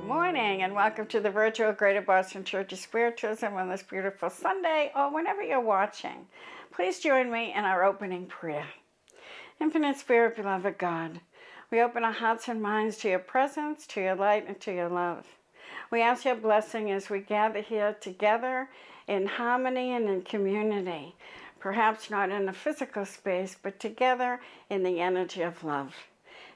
morning and welcome to the virtual Greater Boston Church of Spiritualism on this beautiful Sunday or whenever you're watching. Please join me in our opening prayer. Infinite Spirit, beloved God, we open our hearts and minds to your presence, to your light, and to your love. We ask your blessing as we gather here together in harmony and in community, perhaps not in a physical space, but together in the energy of love.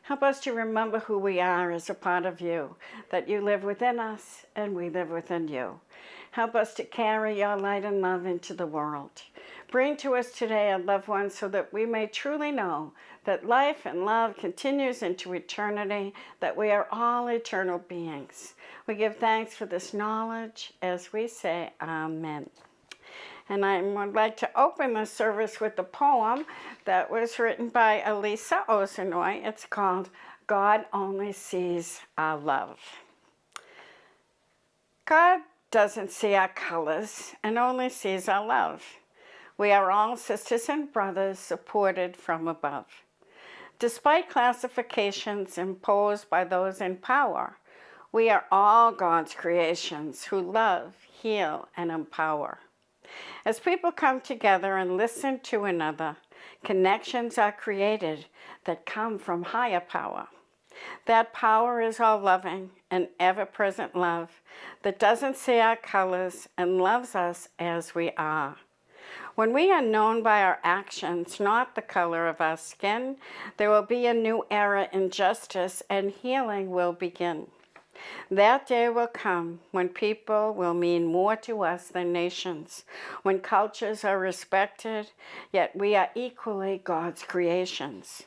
Help us to remember who we are as a part of you, that you live within us and we live within you. Help us to carry your light and love into the world. Bring to us today our loved ones so that we may truly know that life and love continues into eternity, that we are all eternal beings. We give thanks for this knowledge as we say Amen. And I would like to open the service with a poem that was written by Elisa Osinoy. It's called God Only Sees Our Love. God doesn't see our colors and only sees our love. We are all sisters and brothers supported from above. Despite classifications imposed by those in power, we are all God's creations who love, heal, and empower. As people come together and listen to another, connections are created that come from higher power. That power is all loving and ever-present love that doesn't see our colors and loves us as we are. When we are known by our actions, not the color of our skin, there will be a new era in justice and healing will begin. That day will come when people will mean more to us than nations, when cultures are respected, yet we are equally God's creations.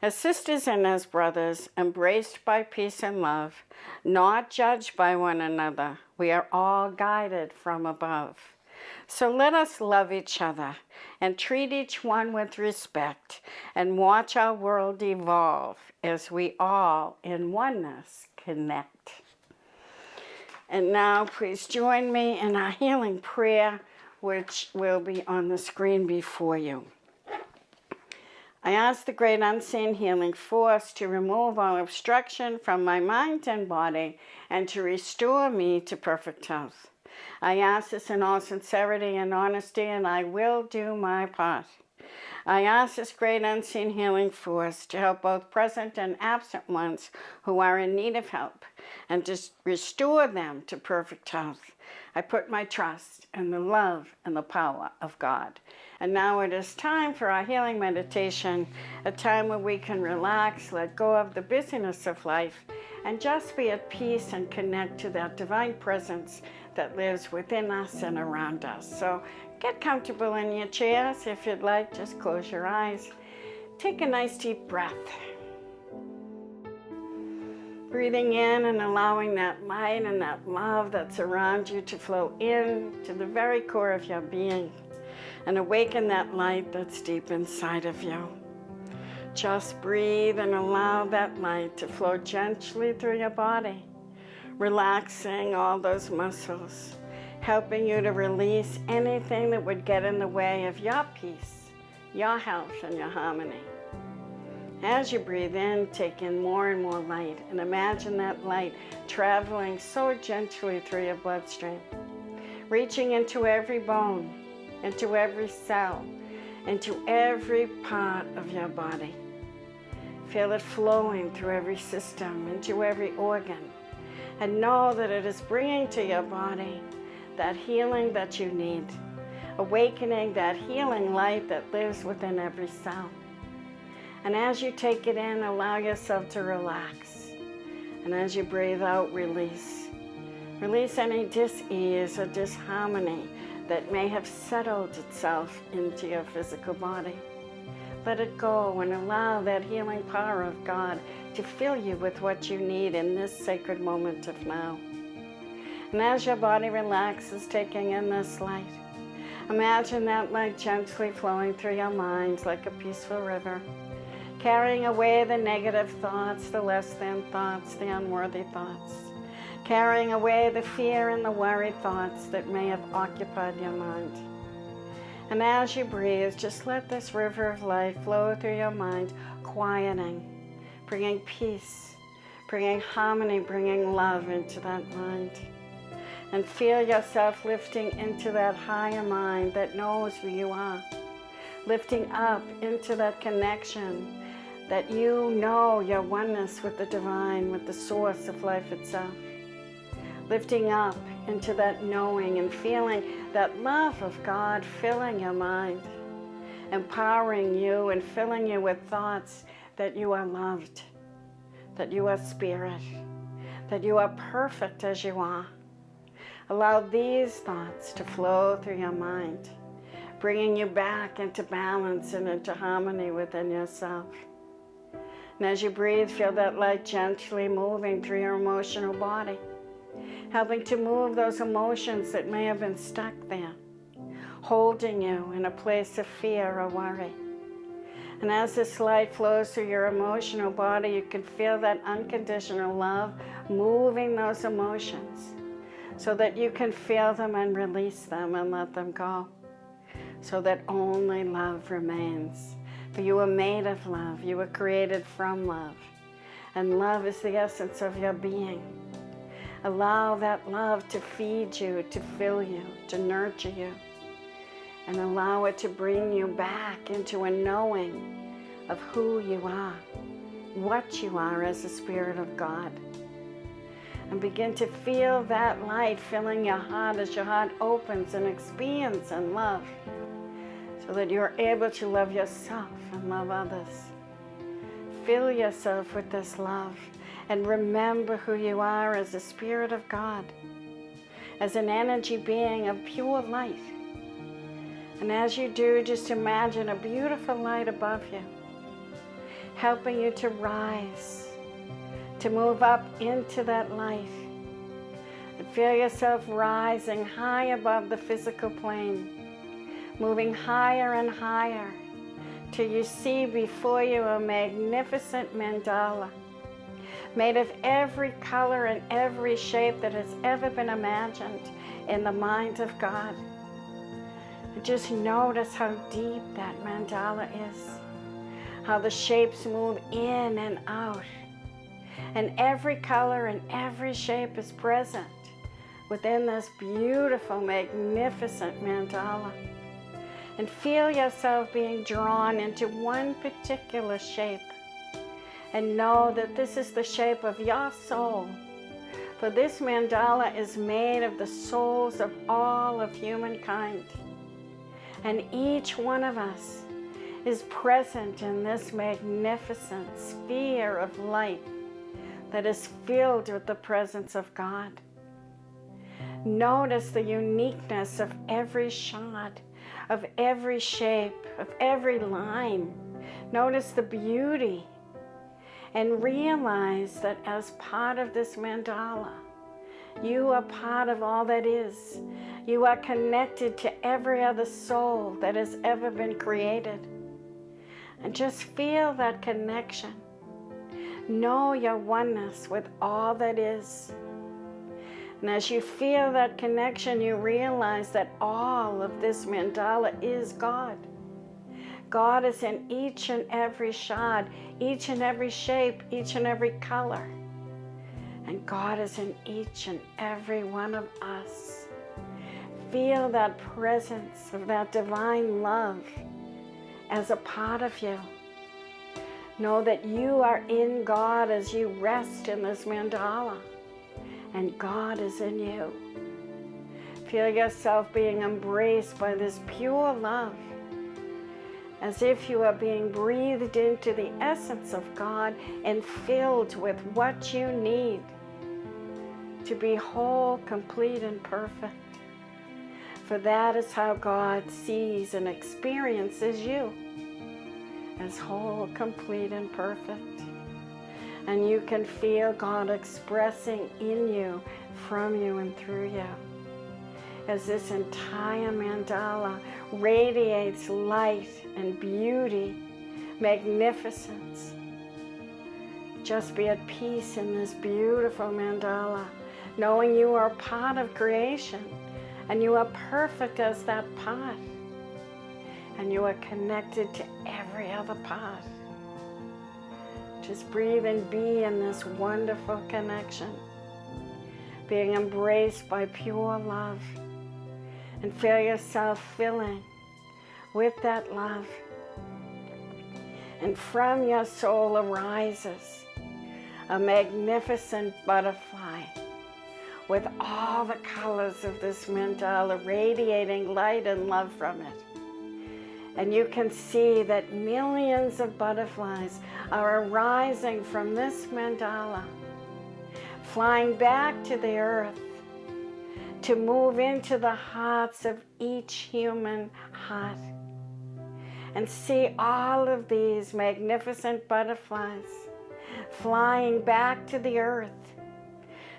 As sisters and as brothers, embraced by peace and love, not judged by one another, we are all guided from above. So let us love each other and treat each one with respect and watch our world evolve as we all in oneness connect. And now please join me in our healing prayer, which will be on the screen before you. I ask the great unseen healing force to remove all obstruction from my mind and body and to restore me to perfect health. I ask this in all sincerity and honesty, and I will do my part. I ask this great unseen healing force to help both present and absent ones who are in need of help and to restore them to perfect health. I put my trust in the love and the power of God. And now it is time for our healing meditation, a time where we can relax, let go of the busyness of life, and just be at peace and connect to that divine presence that lives within us and around us. So get comfortable in your chairs. If you'd like, just close your eyes. Take a nice deep breath. Breathing in and allowing that light and that love that's around you to flow in to the very core of your being and awaken that light that's deep inside of you. Just breathe and allow that light to flow gently through your body, relaxing all those muscles, helping you to release anything that would get in the way of your peace, your health, and your harmony. As you breathe in, take in more and more light, and imagine that light traveling so gently through your bloodstream, reaching into every bone, into every cell, into every part of your body. Feel it flowing through every system, into every organ, and know that it is bringing to your body that healing that you need, awakening that healing light that lives within every cell. And as you take it in, allow yourself to relax. And as you breathe out, release. Release any dis-ease or disharmony that may have settled itself into your physical body. Let it go and allow that healing power of God to fill you with what you need in this sacred moment of now. And as your body relaxes, taking in this light, imagine that light gently flowing through your mind like a peaceful river, carrying away the negative thoughts, the less than thoughts, the unworthy thoughts, carrying away the fear and the worried thoughts that may have occupied your mind. And as you breathe, just let this river of light flow through your mind, quieting, bringing peace, bringing harmony, bringing love into that mind. And feel yourself lifting into that higher mind that knows who you are. Lifting up into that connection that you know your oneness with the divine, with the source of life itself. Lifting up into that knowing and feeling that love of God filling your mind, empowering you and filling you with thoughts that you are loved, that you are spirit, that you are perfect as you are. Allow these thoughts to flow through your mind, bringing you back into balance and into harmony within yourself. And as you breathe, feel that light gently moving through your emotional body, helping to move those emotions that may have been stuck there, holding you in a place of fear or worry. And as this light flows through your emotional body, you can feel that unconditional love moving those emotions so that you can feel them and release them and let them go, so that only love remains. For you were made of love. You were created from love. And love is the essence of your being. Allow that love to feed you, to fill you, to nurture you. And allow it to bring you back into a knowing of who you are, what you are as a spirit of God. And begin to feel that light filling your heart as your heart opens and expands in love, so that you're able to love yourself and love others. Fill yourself with this love and remember who you are as a spirit of God, as an energy being of pure light. And as you do, just imagine a beautiful light above you, helping you to rise, to move up into that light. And feel yourself rising high above the physical plane, moving higher and higher till you see before you a magnificent mandala made of every color and every shape that has ever been imagined in the mind of God. And just notice how deep that mandala is, how the shapes move in and out, and every color and every shape is present within this beautiful, magnificent mandala. And feel yourself being drawn into one particular shape. And know that this is the shape of your soul. For this mandala is made of the souls of all of humankind. And each one of us is present in this magnificent sphere of light that is filled with the presence of God. Notice the uniqueness of every shade, of every shape, of every line. Notice the beauty, and realize that as part of this mandala, you are part of all that is. You are connected to every other soul that has ever been created. And just feel that connection. Know your oneness with all that is. And as you feel that connection, you realize that all of this mandala is God. God is in each and every shade, each and every shape, each and every color. And God is in each and every one of us. Feel that presence of that divine love as a part of you. Know that you are in God as you rest in this mandala, and God is in you. Feel yourself being embraced by this pure love, as if you are being breathed into the essence of God and filled with what you need to be whole, complete, and perfect. For that is how God sees and experiences you, as whole, complete, and perfect. And you can feel God expressing in you, from you, and through you, as this entire mandala radiates light and beauty, magnificence. Just be at peace in this beautiful mandala, knowing you are part of creation, and you are perfect as that part, and you are connected to every other part. Just breathe and be in this wonderful connection, being embraced by pure love, and feel yourself filling with that love. And from your soul arises a magnificent butterfly with all the colors of this mandala radiating light and love from it. And you can see that millions of butterflies are arising from this mandala, flying back to the earth to move into the hearts of each human heart. And see all of these magnificent butterflies flying back to the earth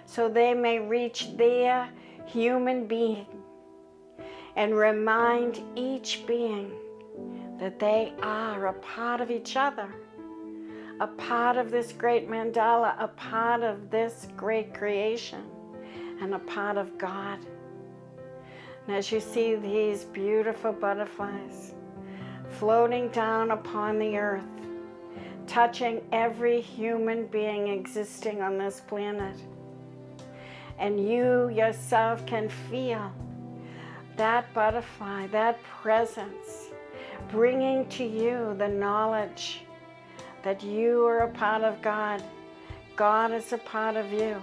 so they may reach their human being and remind each being that they are a part of each other, a part of this great mandala, a part of this great creation, and a part of God. And as you see these beautiful butterflies floating down upon the earth, touching every human being existing on this planet, and you yourself can feel that butterfly, that presence, bringing to you the knowledge that you are a part of God, God is a part of you,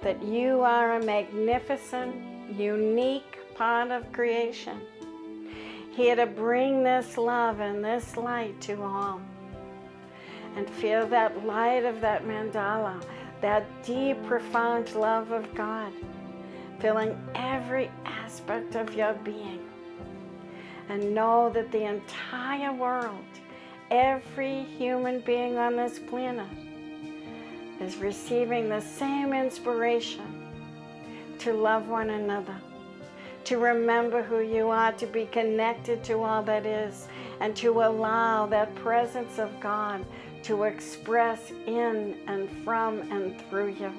that you are a magnificent, unique part of creation, here to bring this love and this light to all. And feel that light of that mandala, that deep, profound love of God, filling every aspect of your being. And know that the entire world, every human being on this planet, is receiving the same inspiration to love one another, to remember who you are, to be connected to all that is, and to allow that presence of God to express in and from and through you.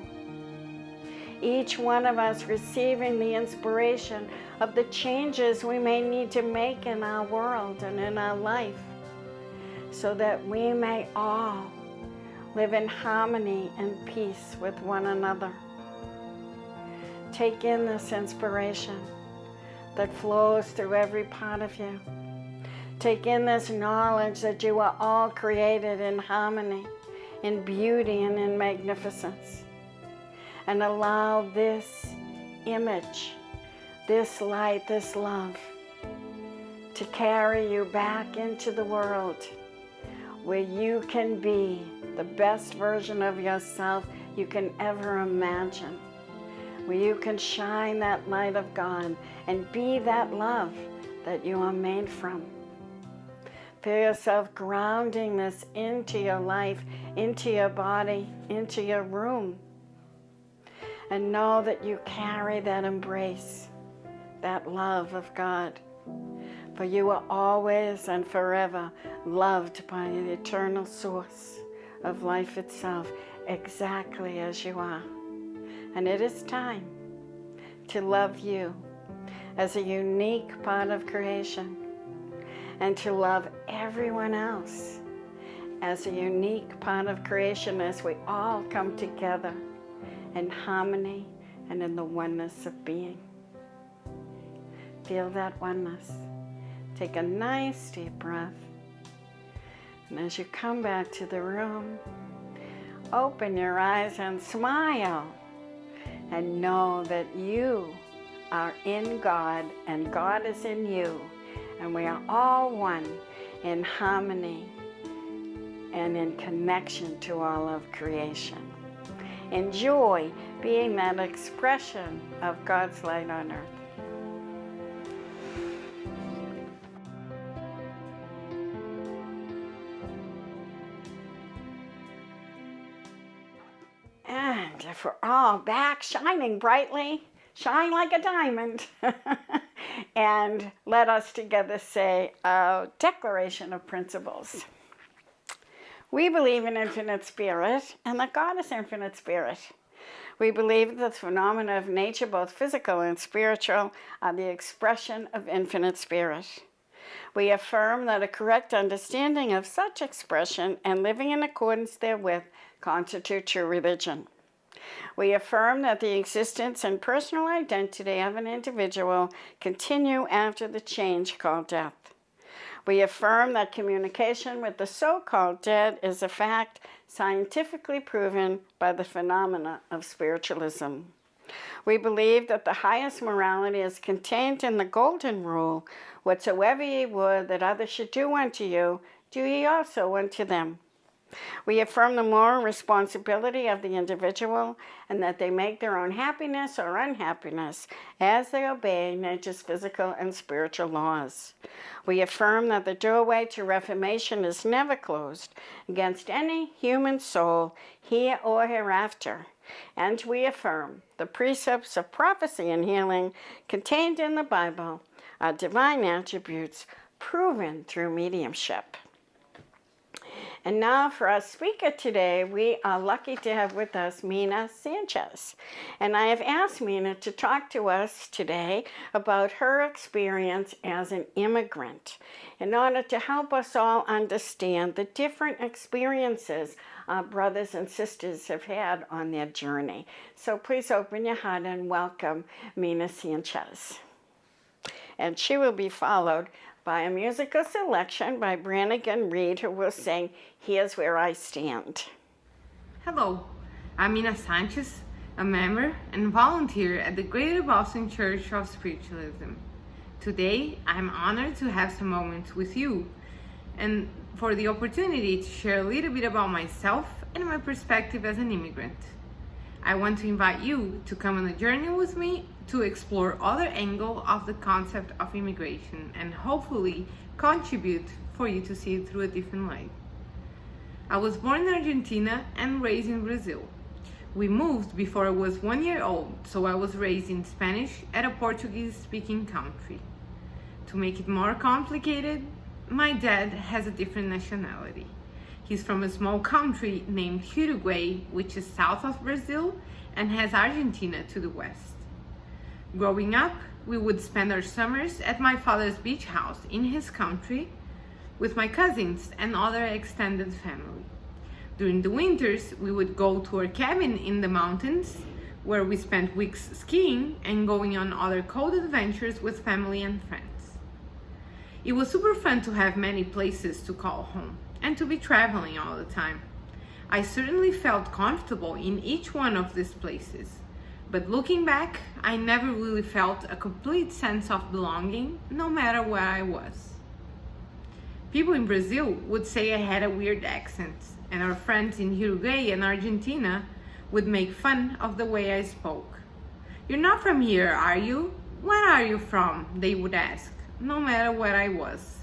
Each one of us receiving the inspiration of the changes we may need to make in our world and in our life, so that we may all live in harmony and peace with one another. Take in this inspiration that flows through every part of you. Take in this knowledge that you are all created in harmony, in beauty, and in magnificence. And allow this image, this light, this love, to carry you back into the world where you can be the best version of yourself you can ever imagine, where you can shine that light of God and be that love that you are made from. Feel yourself grounding this into your life, into your body, into your room. And know that you carry that embrace, that love of God. For you are always and forever loved by the eternal source of life itself, exactly as you are. And it is time to love you as a unique part of creation, and to love everyone else as a unique part of creation, as we all come together in harmony and in the oneness of being. Feel that oneness. Take a nice deep breath. And as you come back to the room, open your eyes and smile. And know that you are in God and God is in you. And we are all one in harmony and in connection to all of creation. Enjoy being that expression of God's light on earth. And if we're all back shining brightly, shine like a diamond. And let us together say a declaration of principles. We believe in infinite spirit and that God is infinite spirit. We believe that the phenomena of nature, both physical and spiritual, are the expression of infinite spirit. We affirm that a correct understanding of such expression and living in accordance therewith constitute true religion. We affirm that the existence and personal identity of an individual continue after the change called death. We affirm that communication with the so-called dead is a fact scientifically proven by the phenomena of spiritualism. We believe that the highest morality is contained in the golden rule, whatsoever ye would that others should do unto you, do ye also unto them. We affirm the moral responsibility of the individual and that they make their own happiness or unhappiness as they obey nature's physical and spiritual laws. We affirm that the doorway to reformation is never closed against any human soul here or hereafter. And we affirm the precepts of prophecy and healing contained in the Bible are divine attributes proven through mediumship. And now for our speaker today, we are lucky to have with us Mina Sanchez. And I have asked Mina to talk to us today about her experience as an immigrant in order to help us all understand the different experiences our brothers and sisters have had on their journey. So please open your heart and welcome Mina Sanchez. And she will be followed by a musical selection by Branigan Reed, who will sing Here's Where I Stand. Hello, I'm Mina Sanchez, a member and volunteer at the Greater Boston Church of Spiritualism. Today, I'm honored to have some moments with you and for the opportunity to share a little bit about myself and my perspective as an immigrant. I want to invite you to come on a journey with me to explore other angles of the concept of immigration and hopefully contribute for you to see it through a different light. I was born in Argentina and raised in Brazil. We moved before I was 1 year old, so I was raised in Spanish at a Portuguese-speaking country. To make it more complicated, my dad has a different nationality. He's from a small country named Uruguay, which is south of Brazil and has Argentina to the west. Growing up, we would spend our summers at my father's beach house in his country with my cousins and other extended family. During the winters, we would go to our cabin in the mountains where we spent weeks skiing and going on other cold adventures with family and friends. It was super fun to have many places to call home and to be traveling all the time. I certainly felt comfortable in each one of these places, but looking back, I never really felt a complete sense of belonging, no matter where I was. People in Brazil would say I had a weird accent, and our friends in Uruguay and Argentina would make fun of the way I spoke. "You're not from here, are you? Where are you from?" they would ask, no matter where I was.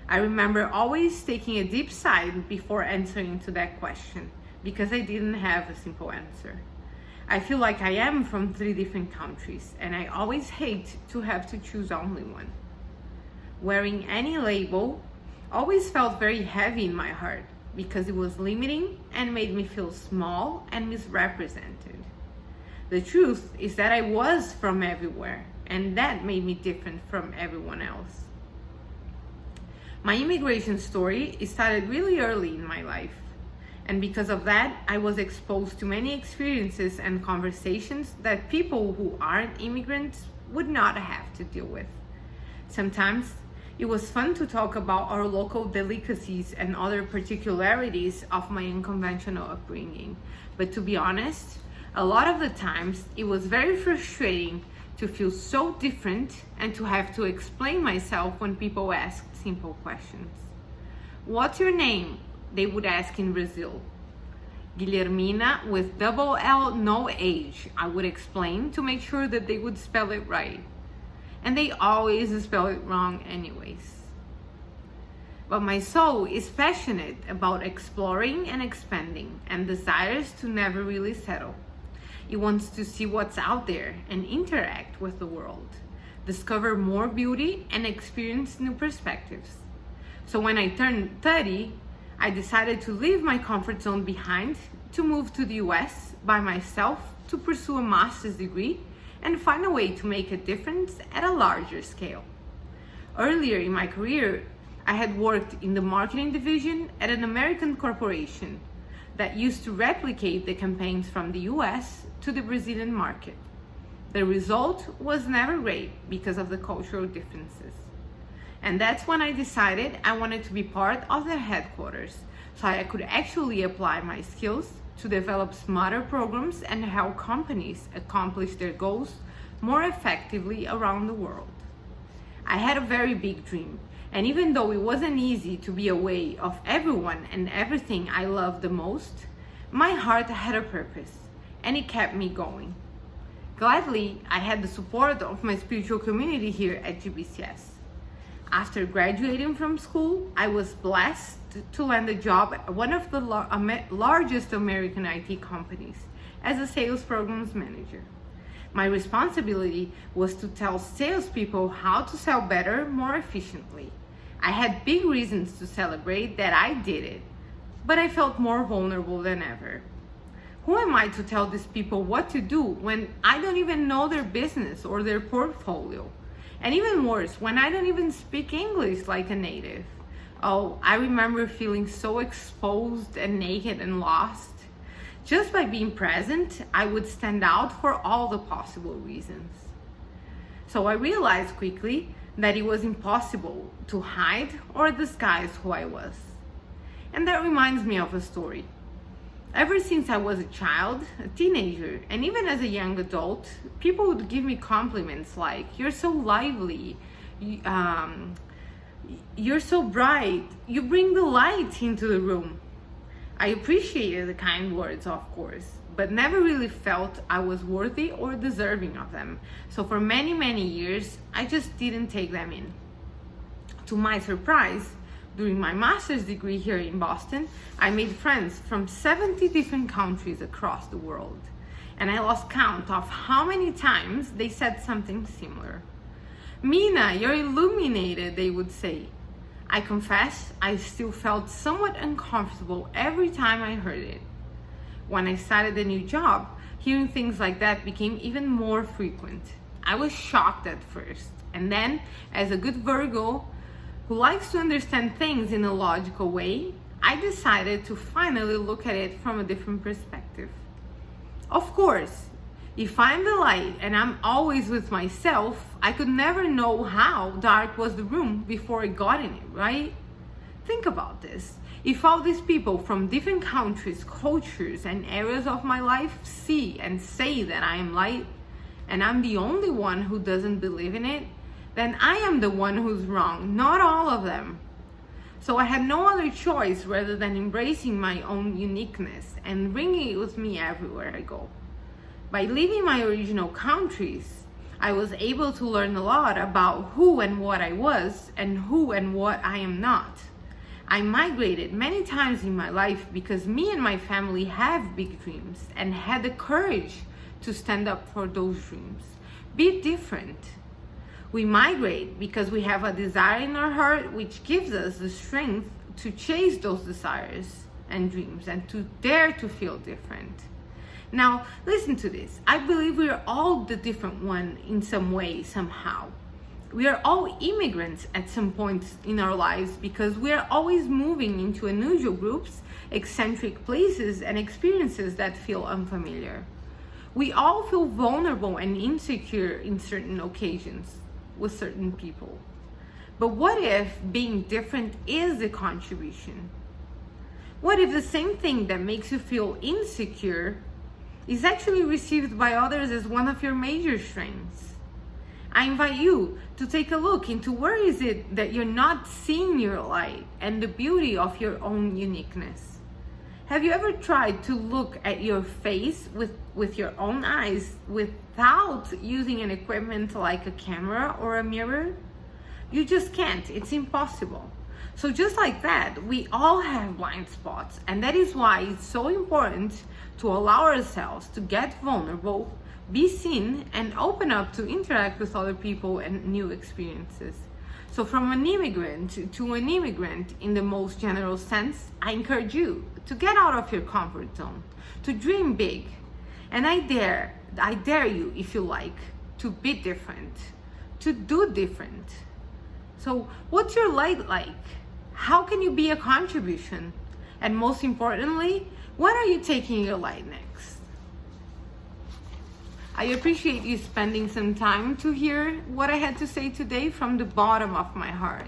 I remember always taking a deep sigh before answering to that question, because I didn't have a simple answer. I feel like I am from 3 different countries, and I always hate to have to choose only one. Wearing any label always felt very heavy in my heart, because it was limiting and made me feel small and misrepresented. The truth is that I was from everywhere, and that made me different from everyone else. My immigration story started really early in my life, and because of that, I was exposed to many experiences and conversations that people who aren't immigrants would not have to deal with. Sometimes it was fun to talk about our local delicacies and other particularities of my unconventional upbringing, but to be honest, a lot of the times it was very frustrating to feel so different and to have to explain myself when people asked simple questions. "What's your name?" they would ask in Brazil. "Guilhermina with double L, no H," I would explain to make sure that they would spell it right. And they always spell it wrong anyways. But my soul is passionate about exploring and expanding and desires to never really settle. It wants to see what's out there and interact with the world, discover more beauty and experience new perspectives. So when I turned 30, I decided to leave my comfort zone behind to move to the US by myself to pursue a master's degree and find a way to make a difference at a larger scale. Earlier in my career, I had worked in the marketing division at an American corporation that used to replicate the campaigns from the US to the Brazilian market. The result was never great because of the cultural differences. And that's when I decided I wanted to be part of their headquarters so I could actually apply my skills to develop smarter programs and help companies accomplish their goals more effectively around the world. I had a very big dream, and even though it wasn't easy to be away of everyone and everything I loved the most, my heart had a purpose, and it kept me going. Gladly, I had the support of my spiritual community here at GBCS. After graduating from school, I was blessed to land a job at one of the largest American IT companies as a sales programs manager. My responsibility was to tell salespeople how to sell better, more efficiently. I had big reasons to celebrate that I did it, but I felt more vulnerable than ever. Who am I to tell these people what to do when I don't even know their business or their portfolio? And even worse, when I don't even speak English like a native. Oh, I remember feeling so exposed and naked and lost. Just by being present, I would stand out for all the possible reasons. So I realized quickly that it was impossible to hide or disguise who I was. And that reminds me of a story. Ever since I was a child, a teenager, and even as a young adult, people would give me compliments like, "You're so lively, you're so bright, you bring the light into the room." I appreciated the kind words, of course, but never really felt I was worthy or deserving of them. So for many, many years, I just didn't take them in. To my surprise, during my master's degree here in Boston, I made friends from 70 different countries across the world. And I lost count of how many times they said something similar. "Mina, you're illuminated," they would say. I confess, I still felt somewhat uncomfortable every time I heard it. When I started a new job, hearing things like that became even more frequent. I was shocked at first, and then, as a good Virgo who likes to understand things in a logical way, I decided to finally look at it from a different perspective. Of course, if I'm the light and I'm always with myself, I could never know how dark was the room before I got in it, right? Think about this. If all these people from different countries, cultures, and areas of my life see and say that I am light, and I'm the only one who doesn't believe in it, then I am the one who's wrong, not all of them. So I had no other choice rather than embracing my own uniqueness and bringing it with me everywhere I go. By leaving my original countries, I was able to learn a lot about who and what I was and who and what I am not. I migrated many times in my life because me and my family have big dreams and had the courage to stand up for those dreams. Be different. We migrate because we have a desire in our heart which gives us the strength to chase those desires and dreams and to dare to feel different. Now, listen to this. I believe we are all the different one in some way, somehow. We are all immigrants at some point in our lives because we are always moving into unusual groups, eccentric places, and experiences that feel unfamiliar. We all feel vulnerable and insecure in certain occasions with certain people. But what if being different is the contribution? What if the same thing that makes you feel insecure is actually received by others as one of your major strengths? I invite you to take a look into where is it that you're not seeing your light and the beauty of your own uniqueness. Have you ever tried to look at your face with your own eyes without using an equipment like a camera or a mirror? You just can't. It's impossible. So just like that, we all have blind spots, and that is why it's so important to allow ourselves to get vulnerable, be seen, and open up to interact with other people and new experiences. So from an immigrant to an immigrant in the most general sense, I encourage you to get out of your comfort zone, to dream big. And I dare you, if you like, to be different, to do different. So what's your light like? How can you be a contribution? And most importantly, when are you taking your light next? I appreciate you spending some time to hear what I had to say today from the bottom of my heart.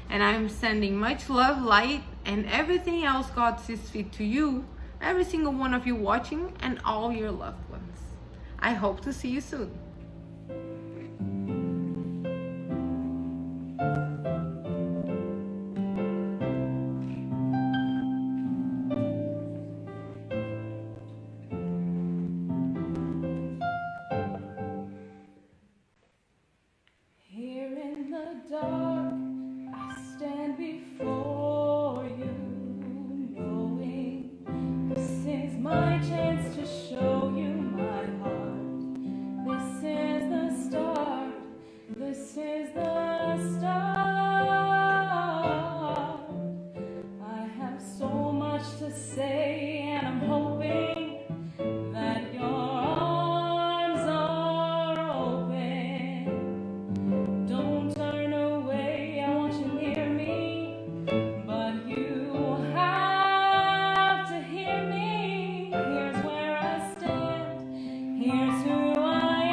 And I'm sending much love, light, and everything else God sees fit to you, every single one of you watching, and all your loved ones. I hope to see you soon. Here in the dark, I stand before you, knowing this is my chance to show you my heart. This is the start, this is the start. I have so much to say, and I'm hoping that your arms are open. Don't turn away, I want you near me, but you have to hear me. Here's where I stand, here's who I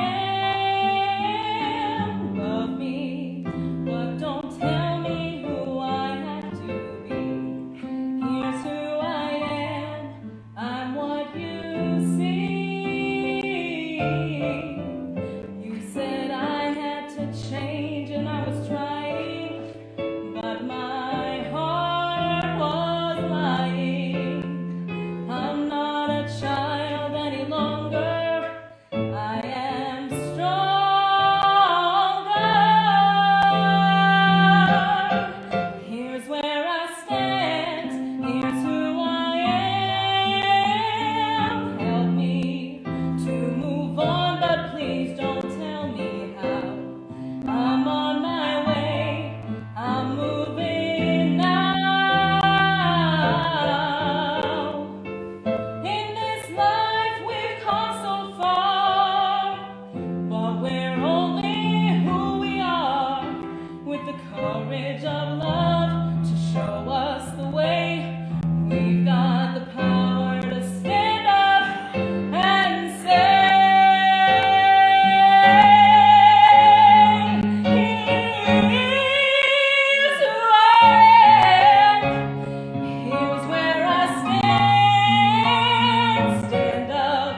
am. Love me, but don't tell me who I have to be. Here's who I am, I'm what you see. You said I had to change, and I was trying, but my heart was lying. I'm not a child any longer, I am stronger. Here's where I stand, here's who I am. Help me to move on, but please don't tell me how. I'm on my way, I'm moving now. In this life we've come so far, but we're only who we are, with the courage of love to show us the way. We've got the power to stand up and say, here's who I am. Here's where I stand. Stand up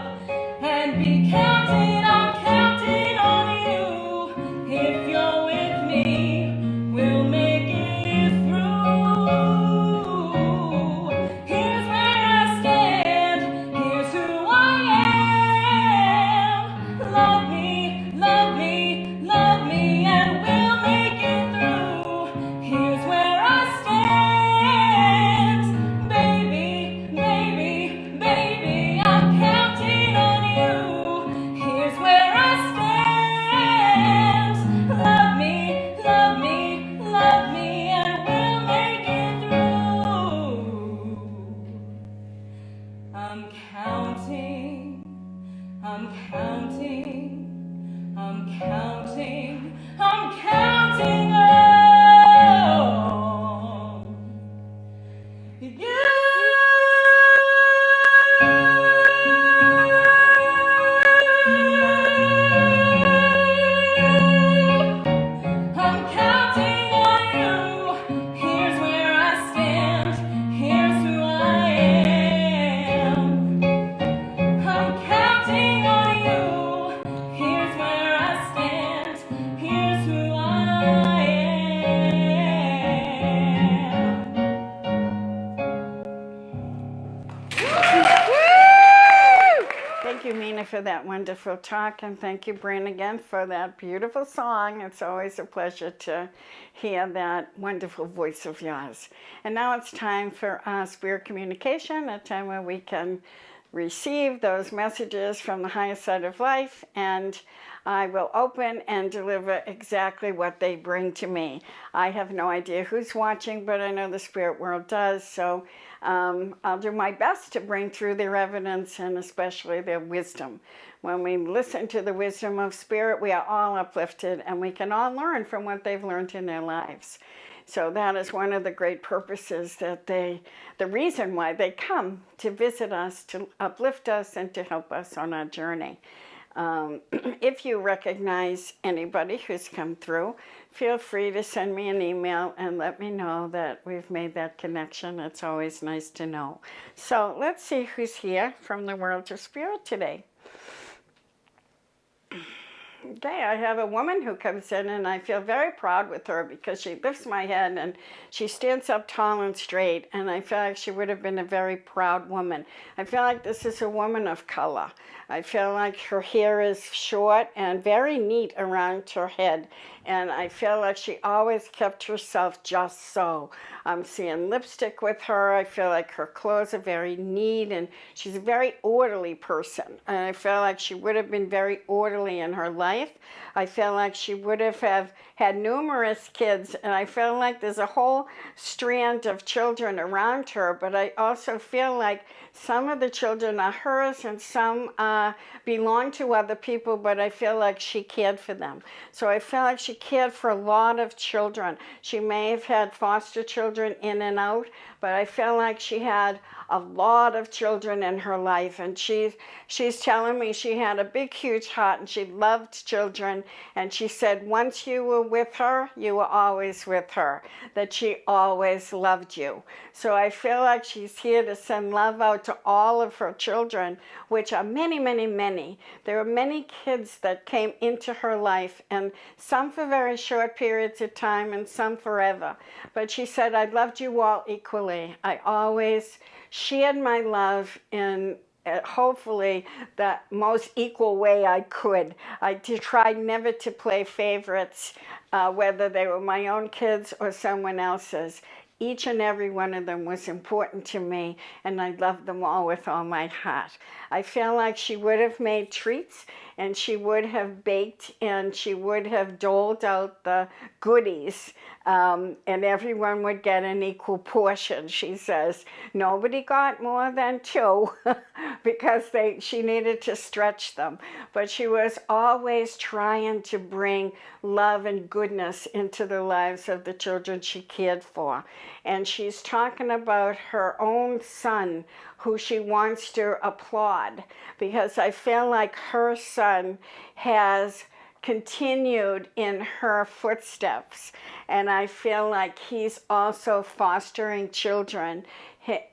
and be counted. I'm counting on you. If you're with me, we'll make it through. Here's where I stand. Here's who I am. Love me, love me, love me, and we'll make it through. Here's where I stand. Baby, baby, baby, I'm counting on you. Here's where I stand. Love me, love me, love me, and we'll make it through. I'm counting, I'm counting, I'm counting, I'm counting on you. I'm counting on you. Here's where I stand. Here's who I am. I'm counting on you. Here's where I stand. Here's who I am. Thank you, Mina, for that wonderful talk, and thank you, Branigan, for that beautiful song. It's always a pleasure to hear that wonderful voice of yours. And now it's time for Spirit Communication, a time where we can receive those messages from the higher side of life, and I will open and deliver exactly what they bring to me. I have no idea who's watching, but I know the spirit world does, so I'll do my best to bring through their evidence and especially their wisdom. When we listen to the wisdom of spirit, we are all uplifted, and we can all learn from what they've learned in their lives. So that is one of the great purposes that the reason why they come to visit us, to uplift us and to help us on our journey. If you recognize anybody who's come through, feel free to send me an email and let me know that we've made that connection. It's always nice to know. So let's see who's here from the world of spirit today. Okay, I have a woman who comes in, and I feel very proud with her because she lifts my head and she stands up tall and straight, and I feel like she would have been a very proud woman. I feel like this is a woman of color. I feel like her hair is short and very neat around her head, and I feel like she always kept herself just so. I'm seeing lipstick with her. I feel like her clothes are very neat, and she's a very orderly person. And I feel like she would have been very orderly in her life. I feel like she would have had numerous kids, and I feel like there's a whole strand of children around her, but I also feel like some of the children are hers and some belong to other people, but I feel like she cared for them. So I feel like she cared for a lot of children. She may have had foster children in and out, but I feel like she had a lot of children in her life, and she's telling me she had a big, huge heart, and she loved children, and she said once you were with her, you were always with her, that she always loved you. So I feel like she's here to send love out to all of her children, which are many, many, many. There are many kids that came into her life, and some for very short periods of time and some forever. But she said, I loved you all equally. I always shared my love in hopefully the most equal way I could. I tried never to play favorites, whether they were my own kids or someone else's. Each and every one of them was important to me, and I loved them all with all my heart. I feel like she would have made treats, and she would have baked, and she would have doled out the goodies, and everyone would get an equal portion, she says. Nobody got more than two because she needed to stretch them. But she was always trying to bring love and goodness into the lives of the children she cared for. And she's talking about her own son, who she wants to applaud, because I feel like her son has continued in her footsteps, and I feel like he's also fostering children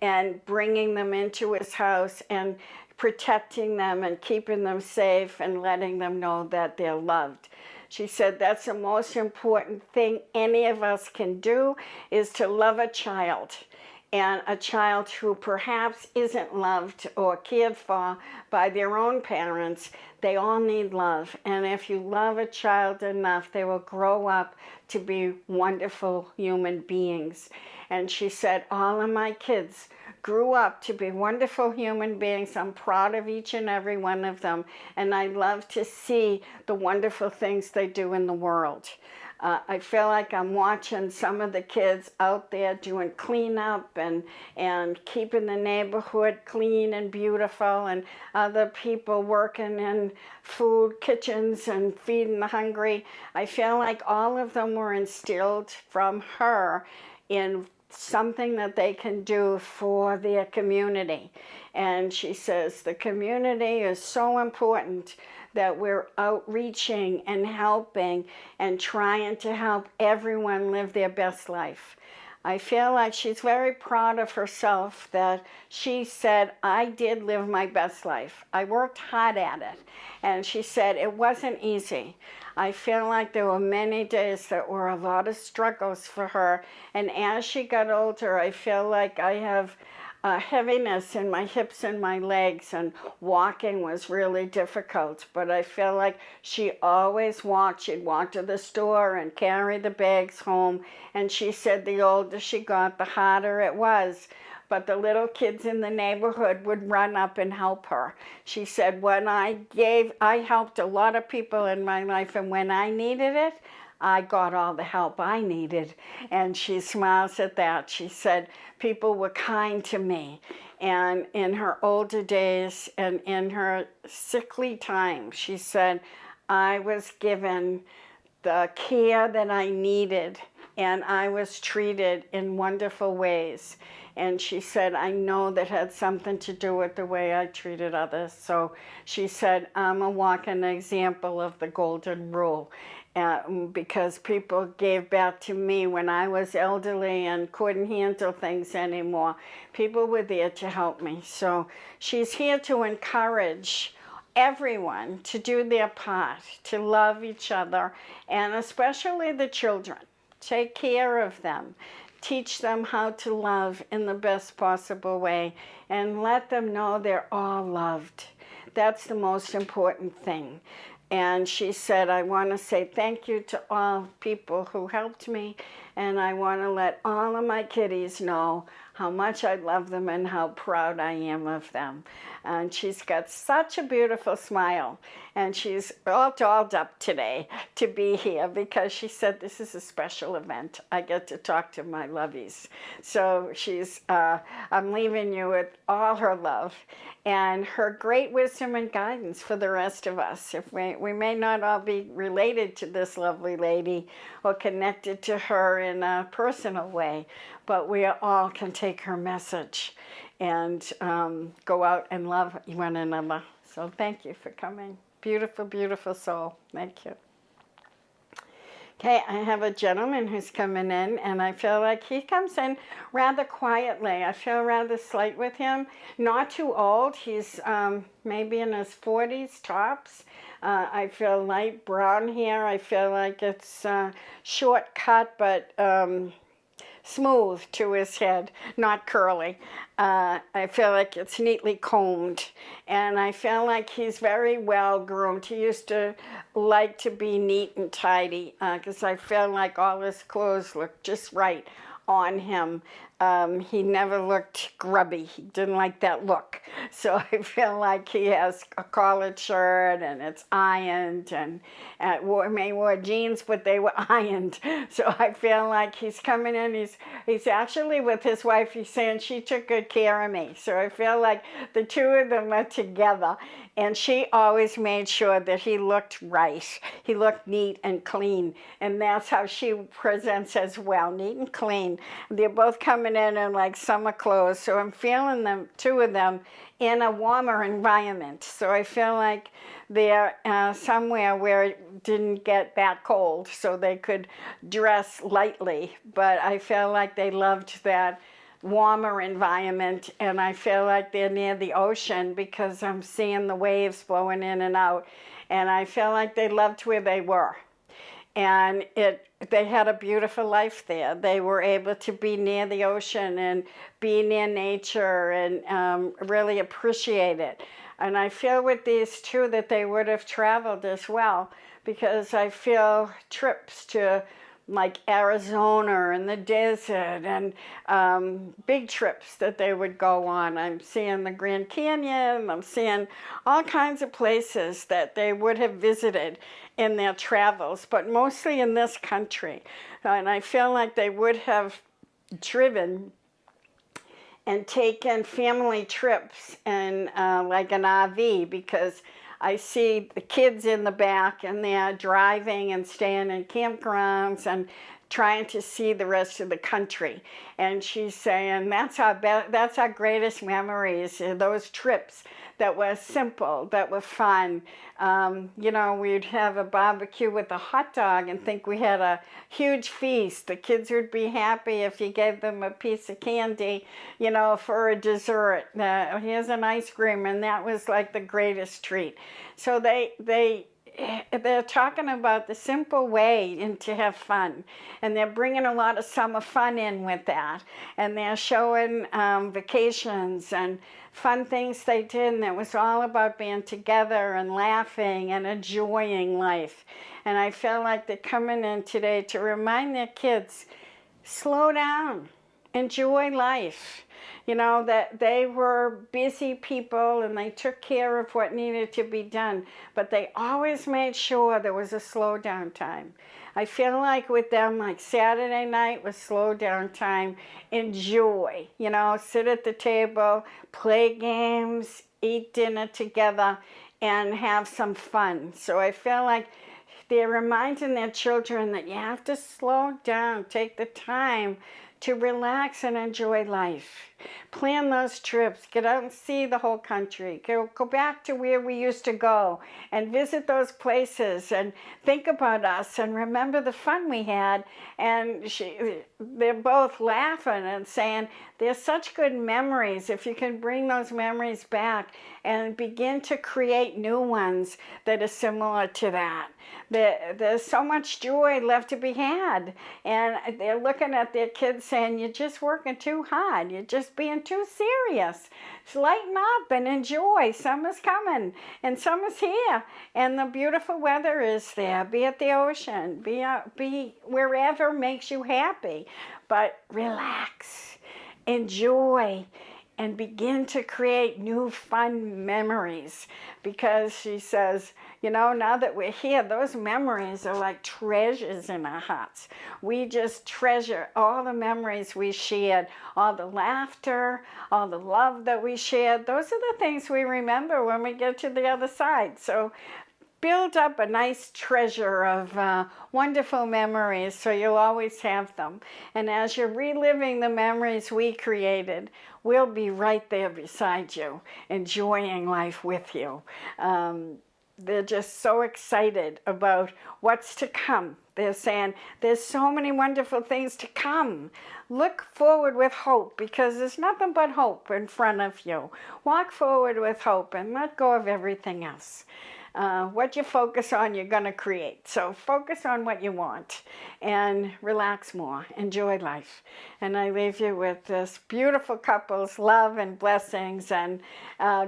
and bringing them into his house and protecting them and keeping them safe and letting them know that they're loved. She said that's the most important thing any of us can do, is to love a child. And a child who perhaps isn't loved or cared for by their own parents, they all need love. And if you love a child enough, they will grow up to be wonderful human beings. And she said, all of my kids grew up to be wonderful human beings. I'm proud of each and every one of them. And I love to see the wonderful things they do in the world. I feel like I'm watching some of the kids out there doing cleanup and keeping the neighborhood clean and beautiful, and other people working in food kitchens and feeding the hungry. I feel like all of them were instilled from her in something that they can do for their community. And she says the community is so important, that we're outreaching and helping and trying to help everyone live their best life. I feel like she's very proud of herself, that she said, I did live my best life. I worked hard at it. And she said it wasn't easy. I feel like there were many days that were a lot of struggles for her. And as she got older, I feel like I have heaviness in my hips and my legs, and walking was really difficult. But I feel like she always walked. She'd walk to the store and carry the bags home. And she said the older she got, the harder it was. but the little kids in the neighborhood would run up and help her. She said, when I helped a lot of people in my life, and when I needed it, I got all the help I needed. And she smiles at that. She said, people were kind to me. And in her older days and in her sickly time, she said, I was given the care that I needed, and I was treated in wonderful ways. And she said, I know that had something to do with the way I treated others. So she said, I'm a walking example of the golden rule. Because people gave back to me when I was elderly and couldn't handle things anymore. People were there to help me. So she's here to encourage everyone to do their part, to love each other, and especially the children. Take care of them. Teach them how to love in the best possible way, and let them know they're all loved. That's the most important thing. And she said, I want to say thank you to all people who helped me, and I want to let all of my kiddies know how much I love them and how proud I am of them. And she's got such a beautiful smile, and she's all dolled up today to be here because she said this is a special event. I get to talk to my lovies. So I'm leaving you with all her love and her great wisdom and guidance for the rest of us. If we may not all be related to this lovely lady or connected to her in a personal way, but we all can take her message and go out and love one another. So thank you for coming. Beautiful, beautiful soul. Thank you. Okay, I have a gentleman who's coming in, and I feel like he comes in rather quietly. I feel rather slight with him. Not too old. He's maybe in his 40s tops. I feel light brown hair. I feel like it's short cut, but smooth to his head, not curly. I feel like it's neatly combed, and I feel like he's very well groomed. He used to like to be neat and tidy because I feel like all his clothes look just right on him. He never looked grubby. He didn't like that look. So I feel like he has a collared shirt and it's ironed, and he wore jeans, but they were ironed. So I feel like he's coming in. He's actually with his wife. He's saying she took good care of me. So I feel like the two of them are together. And she always made sure that he looked right. He looked neat and clean. And that's how she presents as well, neat and clean. They're both coming in like summer clothes. So I'm feeling them, two of them, in a warmer environment. So I feel like they're somewhere where it didn't get that cold, so they could dress lightly. But I feel like they loved that warmer environment, and I feel like they're near the ocean because I'm seeing the waves blowing in and out, and I feel like they loved where they were. And they had a beautiful life there. They were able to be near the ocean and be near nature and really appreciate it. And I feel with these two that they would have traveled as well, because I feel trips to like Arizona and the desert and big trips that they would go on. I'm seeing the Grand Canyon. I'm seeing all kinds of places that they would have visited in their travels, but mostly in this country. And I feel like they would have driven and taken family trips in like an RV, because I see the kids in the back and they're driving and staying in campgrounds and trying to see the rest of the country. And she's saying that's our greatest memories, those trips that were simple, that were fun. We'd have a barbecue with a hot dog and think we had a huge feast. The kids would be happy if you gave them a piece of candy, for a dessert. Here's an ice cream, and that was like the greatest treat. So they're talking about the simple way and to have fun, and they're bringing a lot of summer fun in with that, and they're showing vacations and fun things they did, and it was all about being together and laughing and enjoying life. And I feel like they're coming in today to remind their kids, slow down, enjoy life. You know, that they were busy people and they took care of what needed to be done, but they always made sure there was a slow down time. I feel like with them, like Saturday night was slow down time. Enjoy, you know, sit at the table, play games, eat dinner together, and have some fun. So I feel like they're reminding their children that you have to slow down, take the time to relax and enjoy life. Plan those trips, get out and see the whole country. Go back to where we used to go and visit those places and think about us and remember the fun we had. And they're both laughing and saying, they're such good memories. If you can bring those memories back and begin to create new ones that are similar to that. There's so much joy left to be had. And they're looking at their kids saying, you're just working too hard. You're just being too serious. So lighten up and enjoy. Summer's coming and summer's here. And the beautiful weather is there. Be at the ocean. Be wherever makes you happy. But relax, enjoy, and begin to create new fun memories. Because she says, you know, now that we're here, those memories are like treasures in our hearts. We just treasure all the memories we shared, all the laughter, all the love that we shared. Those are the things we remember when we get to the other side. So build up a nice treasure of wonderful memories so you'll always have them. And as you're reliving the memories we created, we'll be right there beside you, enjoying life with you. They're just so excited about what's to come. They're saying, there's so many wonderful things to come. Look forward with hope, because there's nothing but hope in front of you. Walk forward with hope and let go of everything else. What you focus on, you're going to create. So focus on what you want and relax more. Enjoy life. And I leave you with this beautiful couple's love and blessings and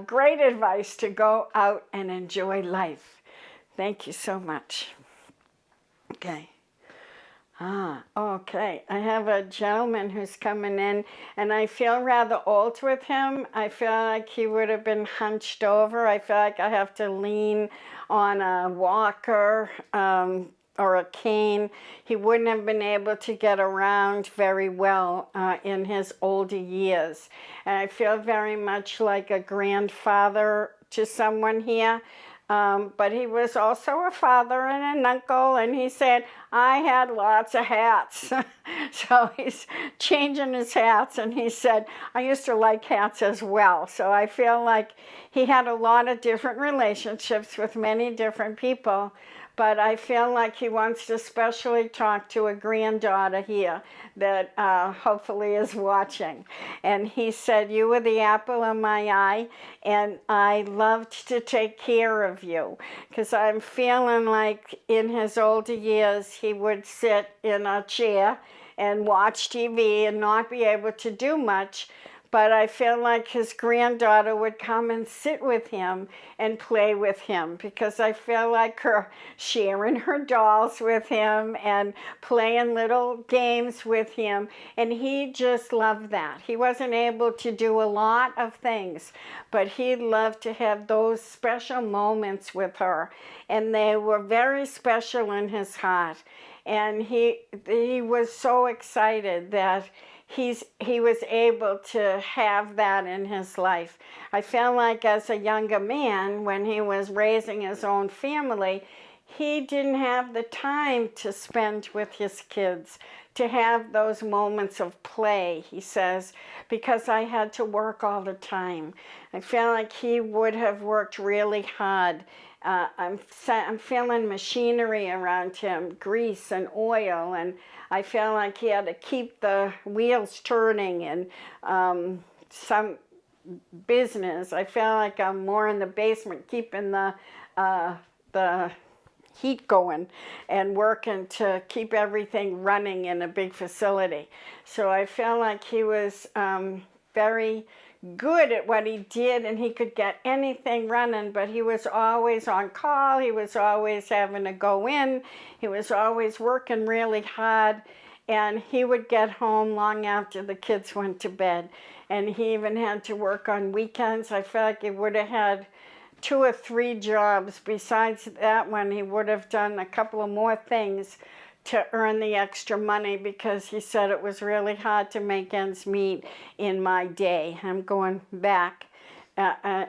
great advice to go out and enjoy life. Thank you so much. Okay. Okay. I have a gentleman who's coming in, and I feel rather old with him. I feel like he would have been hunched over. I feel like I have to lean on a walker or a cane. He wouldn't have been able to get around very well in his older years. And I feel very much like a grandfather to someone here. But he was also a father and an uncle, and he said, I had lots of hats. So he's changing his hats, and he said, I used to like hats as well. So I feel like he had a lot of different relationships with many different people, but I feel like he wants to especially talk to a granddaughter here that hopefully is watching. And he said, you were the apple of my eye, and I loved to take care of you. Because I'm feeling like in his older years, he would sit in a chair and watch TV and not be able to do much. But I feel like his granddaughter would come and sit with him and play with him, because I feel like her sharing her dolls with him and playing little games with him. And he just loved that. He wasn't able to do a lot of things, but he loved to have those special moments with her. And they were very special in his heart. And he was so excited that he was able to have that in his life. I feel like as a younger man, when he was raising his own family, he didn't have the time to spend with his kids, to have those moments of play, he says, because I had to work all the time. I feel like he would have worked really hard. I'm feeling machinery around him, grease and oil, and I feel like he had to keep the wheels turning and some business. I feel like I'm more in the basement, keeping the heat going and working to keep everything running in a big facility. So I feel like he was very good at what he did, and he could get anything running, but he was always on call. He was always having to go in. He was always working really hard, And he would get home long after the kids went to bed. And he even had to work on weekends. I feel like he would have had 2 or 3 jobs. Besides that one, he would have done a couple of more things to earn the extra money, because he said it was really hard to make ends meet in my day. I'm going back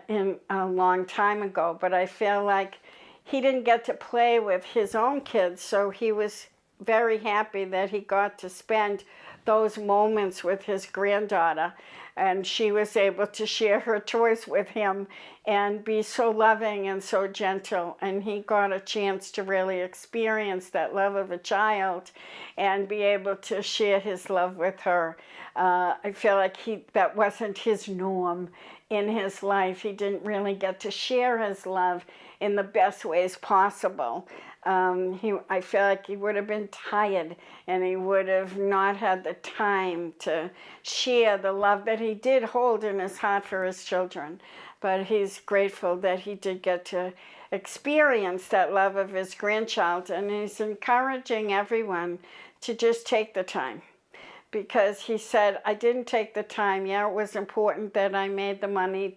in a long time ago, but I feel like he didn't get to play with his own kids, so he was very happy that he got to spend those moments with his granddaughter, and she was able to share her toys with him and be so loving and so gentle, and he got a chance to really experience that love of a child and be able to share his love with her. I feel like that wasn't his norm in his life. He didn't really get to share his love in the best ways possible. I feel like he would have been tired, and he would have not had the time to share the love that he did hold in his heart for his children. But he's grateful that he did get to experience that love of his grandchild, and he's encouraging everyone to just take the time. Because he said, I didn't take the time. Yeah, it was important that I made the money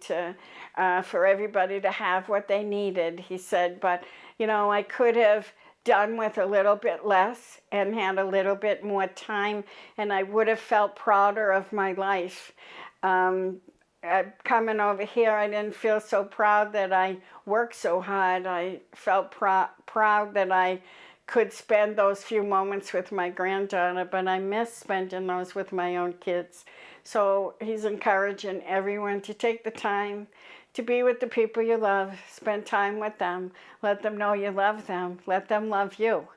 for everybody to have what they needed. He said, but I could have done with a little bit less and had a little bit more time, and I would have felt prouder of my life. Coming over here, I didn't feel so proud that I worked so hard. I felt proud that I could spend those few moments with my granddaughter, but I miss spending those with my own kids. So he's encouraging everyone to take the time to be with the people you love, spend time with them, let them know you love them, let them love you,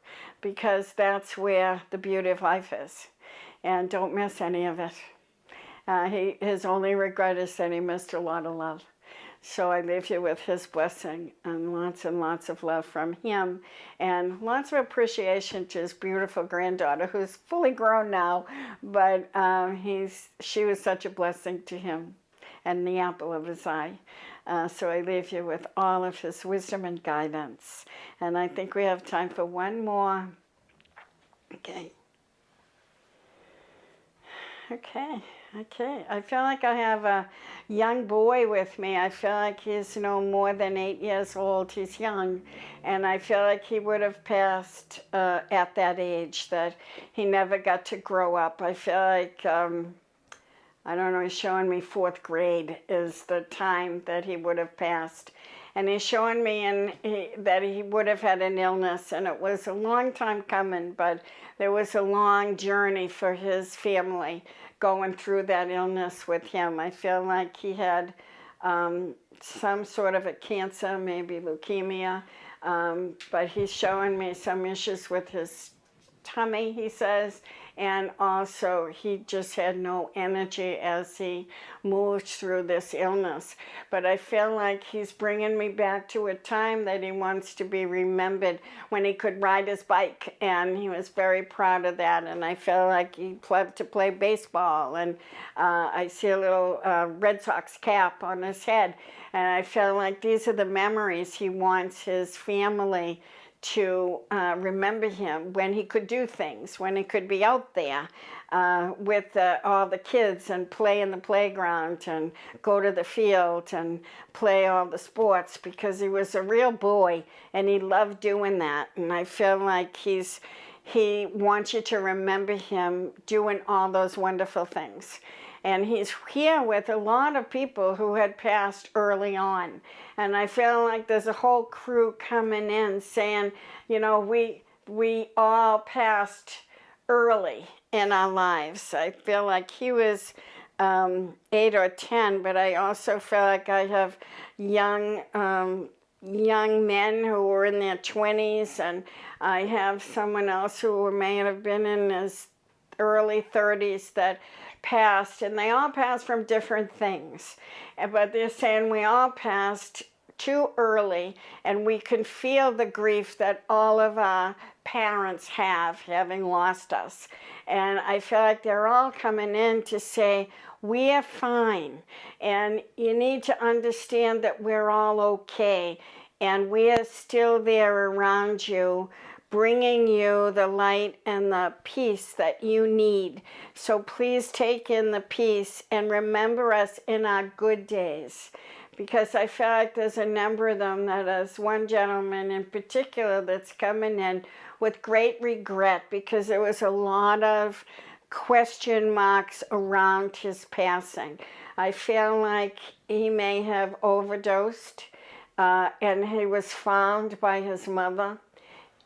because that's where the beauty of life is. And don't miss any of it. His only regret is that he missed a lot of love. So I leave you with his blessing and lots of love from him, and lots of appreciation to his beautiful granddaughter, who's fully grown now, but she was such a blessing to him and the apple of his eye. So I leave you with all of his wisdom and guidance. And I think we have time for one more. Okay. I feel like I have a young boy with me. I feel like he's more than 8 years old. He's young. And I feel like he would have passed at that age, that he never got to grow up. I feel like, I don't know, he's showing me 4th grade is the time that he would have passed. And he's showing me that he would have had an illness, and it was a long time coming, but there was a long journey for his family going through that illness with him. I feel like he had some sort of a cancer, maybe leukemia, but he's showing me some issues with his tummy, he says, and also he just had no energy as he moved through this illness. But I feel like he's bringing me back to a time that he wants to be remembered, when he could ride his bike, and he was very proud of that. And I feel like he loved to play baseball, and I see a little Red Sox cap on his head, and I feel like these are the memories he wants his family to remember him, when he could do things, when he could be out there with all the kids and play in the playground and go to the field and play all the sports, because he was a real boy and he loved doing that. And I feel like he wants you to remember him doing all those wonderful things. And he's here with a lot of people who had passed early on. And I feel like there's a whole crew coming in saying, we all passed early in our lives. I feel like he was 8 or 10, but I also feel like I have young men who were in their 20s, and I have someone else who may have been in his early 30s that passed, and they all passed from different things. But they're saying we all passed too early, and we can feel the grief that all of our parents have, having lost us. And I feel like they're all coming in to say, we are fine, and you need to understand that we're all okay, and we are still there around you, bringing you the light and the peace that you need. So please take in the peace and remember us in our good days. Because I feel like there's a number of them, that is one gentleman in particular that's coming in with great regret, because there was a lot of question marks around his passing. I feel like he may have overdosed, and he was found by his mother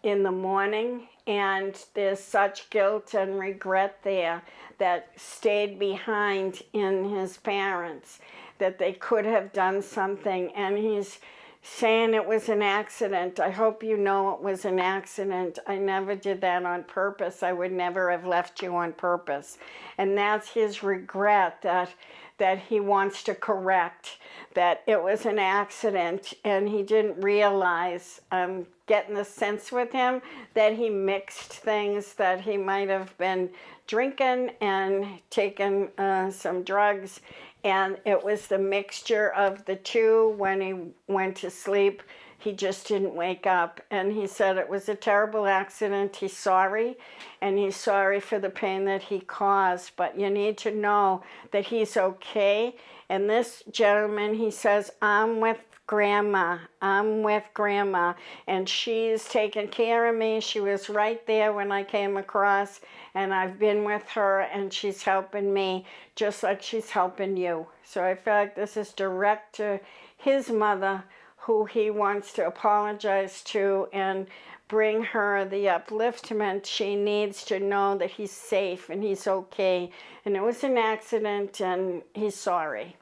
in the morning, and there's such guilt and regret there that stayed behind in his parents, that they could have done something. And he's saying it was an accident. I hope you know it was an accident. I never did that on purpose. I would never have left you on purpose. And that's his regret, that he wants to correct, that it was an accident and he didn't realize. I'm getting the sense with him that he mixed things, that he might have been drinking and taking some drugs, and it was the mixture of the two. When he went to sleep, he just didn't wake up, and he said it was a terrible accident. He's sorry, and he's sorry for the pain that he caused, but you need to know that he's okay. And this gentleman, he says, I'm with Grandma, and she's taking care of me. She was right there when I came across, and I've been with her, and she's helping me just like she's helping you. So I feel like this is direct to his mother, who he wants to apologize to and bring her the upliftment she needs to know that he's safe and he's okay. And it was an accident, and he's sorry.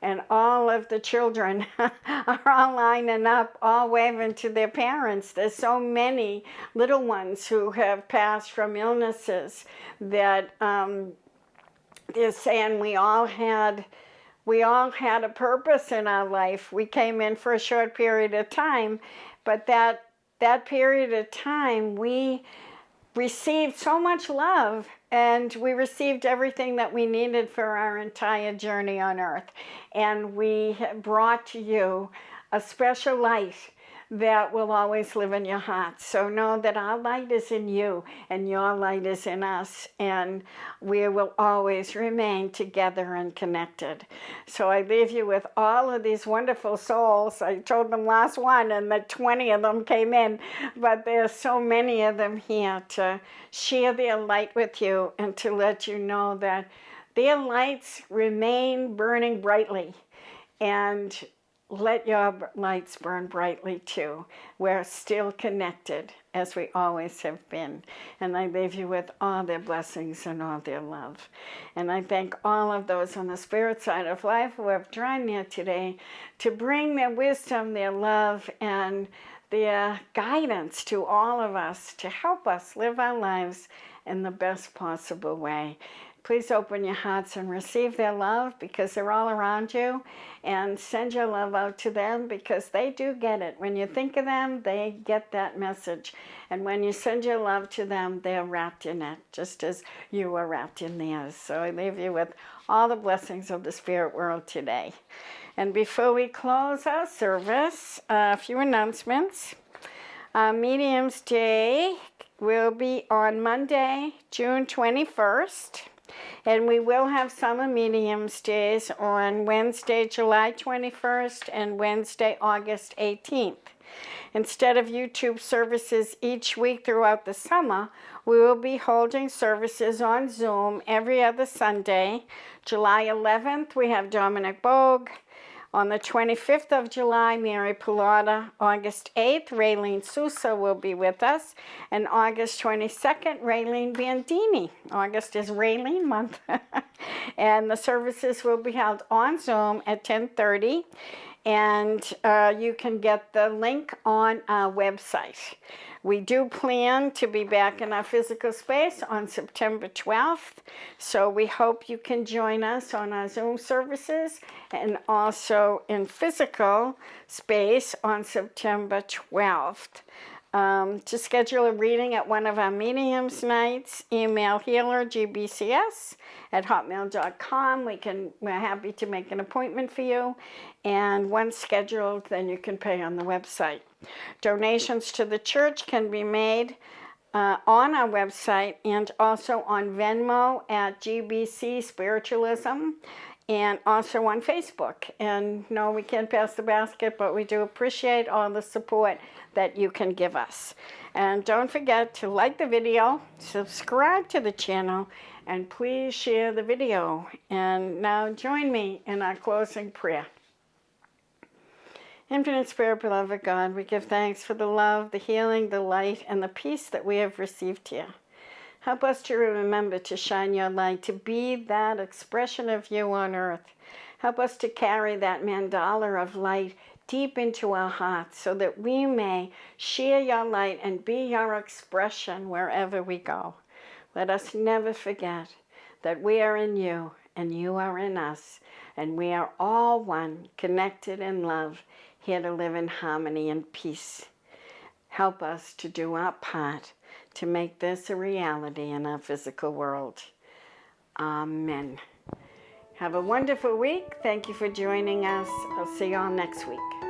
And all of the children are all lining up, all waving to their parents. There's so many little ones who have passed from illnesses that they're saying we all had a purpose in our life. We came in for a short period of time, but that period of time we received so much love, and we received everything that we needed for our entire journey on earth. And we brought to you a special light that will always live in your heart. So know that our light is in you, and your light is in us, and we will always remain together and connected. So I leave you with all of these wonderful souls. I told them last one, and that 20 of them came in, but there's so many of them here to share their light with you and to let you know that their lights remain burning brightly, and let your lights burn brightly too. We're still connected, as we always have been. And I leave you with all their blessings and all their love. And I thank all of those on the spirit side of life who have drawn near today to bring their wisdom, their love, and their guidance to all of us to help us live our lives in the best possible way. Please open your hearts and receive their love, because they're all around you, and send your love out to them, because they do get it. When you think of them, they get that message. And when you send your love to them, they're wrapped in it, just as you are wrapped in theirs. So I leave you with all the blessings of the spirit world today. And before we close our service, a few announcements. Medium's Day will be on Monday, June 21st. And we will have Summer Mediums Days on Wednesday, July 21st and Wednesday, August 18th. Instead of YouTube services each week throughout the summer, we will be holding services on Zoom every other Sunday. July 11th, we have Dominic Bogue. On the 25th of July, Mary Pilata. August 8th, Raylene Sousa will be with us. And August 22nd, Raylene Bandini. August is Raylene month. And the services will be held on Zoom at 10:30. And you can get the link on our website. We do plan to be back in our physical space on September 12th, so we hope you can join us on our Zoom services and also in physical space on September 12th. To schedule a reading at one of our mediums nights, email healergbcs@hotmail.com. We're happy to make an appointment for you. And once scheduled, then you can pay on the website. Donations to the church can be made on our website and also on Venmo at GBC Spiritualism, and also on Facebook. And no, we can't pass the basket, but we do appreciate all the support that you can give us. And don't forget to like the video, subscribe to the channel, and please share the video. And now join me in our closing prayer. Infinite Spirit, beloved God, we give thanks for the love, the healing, the light, and the peace that we have received here. Help us to remember to shine your light, to be that expression of you on earth. Help us to carry that mandala of light deep into our hearts so that we may share your light and be your expression wherever we go. Let us never forget that we are in you and you are in us, and we are all one, connected in love, here to live in harmony and peace. Help us to do our part to make this a reality in our physical world. Amen. Have a wonderful week. Thank you for joining us. I'll see you all next week.